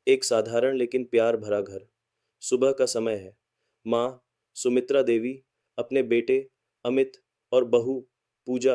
एक साधारण लेकिन प्यार भरा घर। सुबह का समय है। माँ सुमित्रा देवी अपने बेटे अमित और बहू पूजा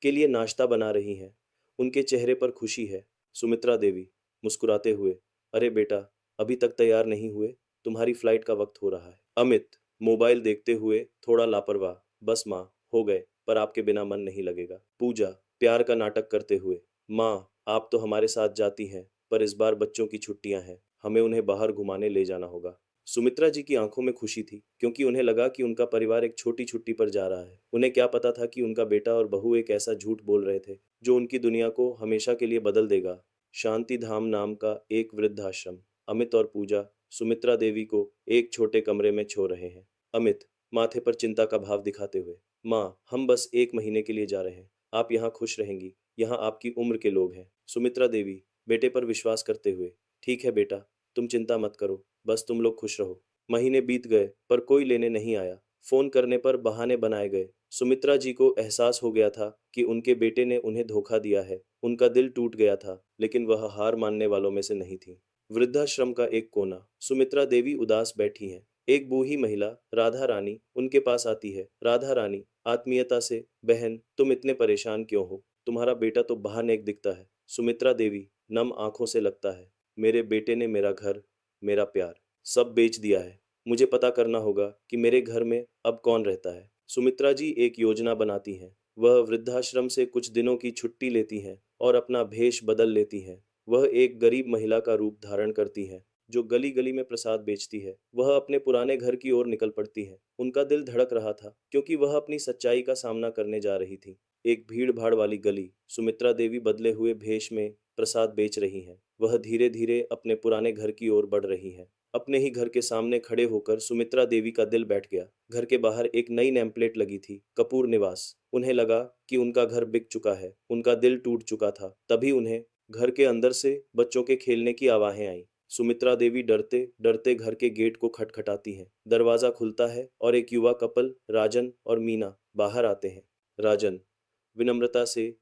के लिए नाश्ता बना रही हैं। उनके चेहरे पर खुशी है। सुमित्रा देवी मुस्कुराते हुए, अरे बेटा, अभी तक तैयार नहीं हुए? तुम्हारी फ्लाइट का वक्त हो रहा है। अमित मोबाइल देखते हुए थोड़ा लापरवाह, बस माँ, हो गए, पर आपके बिना मन नहीं लगेगा। पूजा प्यार का नाटक करते हुए, माँ, आप तो हमारे साथ जाती हैं, पर इस बार बच्चों की छुट्टियां हैं, हमें उन्हें बाहर घुमाने ले जाना होगा। सुमित्रा जी की आंखों में खुशी थी, क्योंकि उन्हें लगा कि उनका परिवार एक छोटी छुट्टी पर जा रहा है। उन्हें क्या पता था कि उनका बेटा और बहू एक ऐसा झूठ बोल रहे थे जो उनकी दुनिया को हमेशा के लिए बदल देगा। शांति धाम नाम का एक वृद्धाश्रम। अमित और पूजा सुमित्रा देवी को एक छोटे कमरे में छोड़ रहे हैं। अमित माथे पर चिंता का भाव दिखाते हुए, माँ, हम बस 1 महीने के लिए जा रहे हैं, आप यहाँ खुश रहेंगी, यहाँ आपकी उम्र के लोग हैं। सुमित्रा देवी बेटे पर विश्वास करते हुए, ठीक है बेटा, तुम चिंता मत करो, बस तुम लोग खुश रहो। महीने बीत गए, पर कोई लेने नहीं आया। फोन करने पर बहाने बनाए गए। सुमित्रा जी को एहसास हो गया था कि उनके बेटे ने उन्हें धोखा दिया है। उनका दिल टूट गया था, लेकिन वह हार मानने वालों में से नहीं थी। वृद्धाश्रम का एक कोना। सुमित्रा देवी उदास बैठी हैं। एक बूढ़ी महिला राधा रानी उनके पास आती है। राधा रानी आत्मीयता से, बहन, तुम इतने परेशान क्यों हो? तुम्हारा बेटा तो बाहर नेक दिखता है। सुमित्रा देवी नम आंखों से लगता है, मेरे बेटे ने मेरा घर, मेरा प्यार सब बेच दिया है। मुझे पता करना होगा कि मेरे घर में अब कौन रहता है। सुमित्रा जी एक योजना बनाती हैं। वह वृद्धाश्रम से कुछ दिनों की छुट्टी लेती हैं और अपना भेष बदल लेती हैं। वह एक गरीब महिला का रूप धारण करती हैं, जो गली गली में प्रसाद बेचती है। वह अपने पुराने घर की ओर निकल पड़ती है। उनका दिल धड़क रहा था, क्योंकि वह अपनी सच्चाई का सामना करने जा रही थी। एक भीड़ भाड़ वाली गली। सुमित्रा देवी बदले हुए भेष में प्रसाद बेच रही हैं। वह धीरे धीरे अपने पुराने घर की ओर बढ़ रही हैं। अपने ही घर के सामने खड़े होकर सुमित्रा देवी का दिल बैठ गया। घर के बाहर एक नई नेम प्लेट लगी थी, कपूर निवास। उन्हें लगा कि उनका घर बिक चुका है। उनका दिल टूट चुका था। तभी उन्हें घर के अंदर से बच्चों के खेलने की आवाज़ें आईं। सुमित्रा देवी डरते डरते घर के गेट को खटखटाती हैं। दरवाजा खुलता है और एक युवा कपल, राजन और मीना, बाहर आते हैं। राजन विनम्रता से,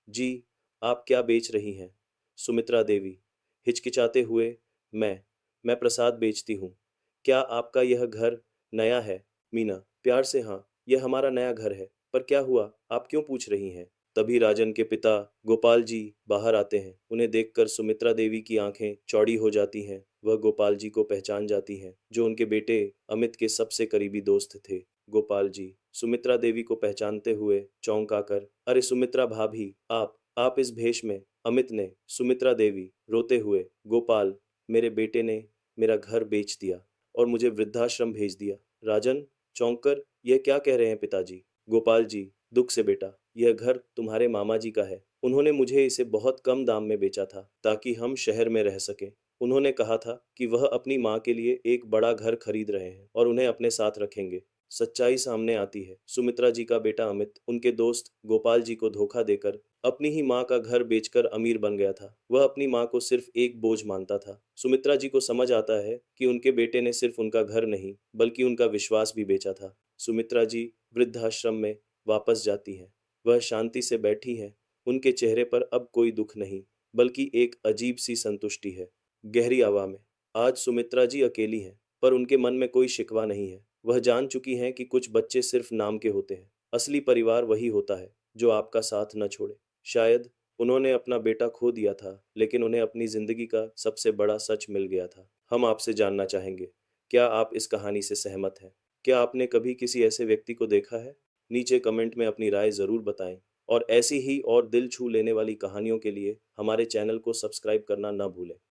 जी, आप क्या बेच रही हैं? सुमित्रा देवी हिचकिचाते हुए, मैं प्रसाद बेचती हूँ। क्या आपका यह घर नया है? मीना प्यार से, हाँ, यह हमारा नया घर है। पर क्या हुआ, आप क्यों पूछ रही हैं? तभी राजन के पिता गोपाल जी बाहर आते हैं। उन्हें देखकर सुमित्रा देवी की आंखें चौड़ी हो जाती हैं। वह गोपाल जी को पहचान जाती हैं, जो उनके बेटे अमित के सबसे करीबी दोस्त थे। गोपाल जी सुमित्रा देवी को पहचानते हुए चौंका कर, अरे सुमित्रा भाभी, आप इस भेष में? अमित ने, सुमित्रा देवी रोते हुए, गोपाल, मेरे बेटे ने मेरा घर बेच दिया और मुझे वृद्धाश्रम भेज दिया। राजन चौंक कर, यह क्या कह रहे हैं पिताजी? गोपाल जी दुख से, बेटा, यह घर तुम्हारे मामा जी का है। उन्होंने मुझे इसे बहुत कम दाम में बेचा था, ताकि हम शहर में रह सकें। उन्होंने कहा था कि वह अपनी माँ के लिए एक बड़ा घर खरीद रहे हैं और उन्हें अपने साथ रखेंगे। सच्चाई सामने आती है। सुमित्रा जी का बेटा अमित उनके दोस्त गोपाल जी को धोखा देकर अपनी ही माँ का घर बेचकर अमीर बन गया था। वह अपनी माँ को सिर्फ एक बोझ मानता था। सुमित्रा जी को समझ आता है कि उनके बेटे ने सिर्फ उनका घर नहीं, बल्कि उनका विश्वास भी बेचा था। सुमित्रा जी वृद्धाश्रम में वापस जाती हैं। वह शांति से बैठी हैं। उनके चेहरे पर अब कोई दुख नहीं, बल्कि एक अजीब सी संतुष्टि है। गहरी हवा में आज सुमित्रा जी अकेली हैं, पर उनके मन में कोई शिकवा नहीं है। वह जान चुकी हैं कि कुछ बच्चे सिर्फ नाम के होते हैं। असली परिवार वही होता है जो आपका साथ न छोड़े। शायद उन्होंने अपना बेटा खो दिया था, लेकिन उन्हें अपनी जिंदगी का सबसे बड़ा सच मिल गया था। हम आपसे जानना चाहेंगे, क्या आप इस कहानी से सहमत हैं? क्या आपने कभी किसी ऐसे व्यक्ति को देखा है? नीचे कमेंट में अपनी राय ज़रूर बताएं और ऐसी ही और दिल छू लेने वाली कहानियों के लिए हमारे चैनल को सब्सक्राइब करना न भूलें।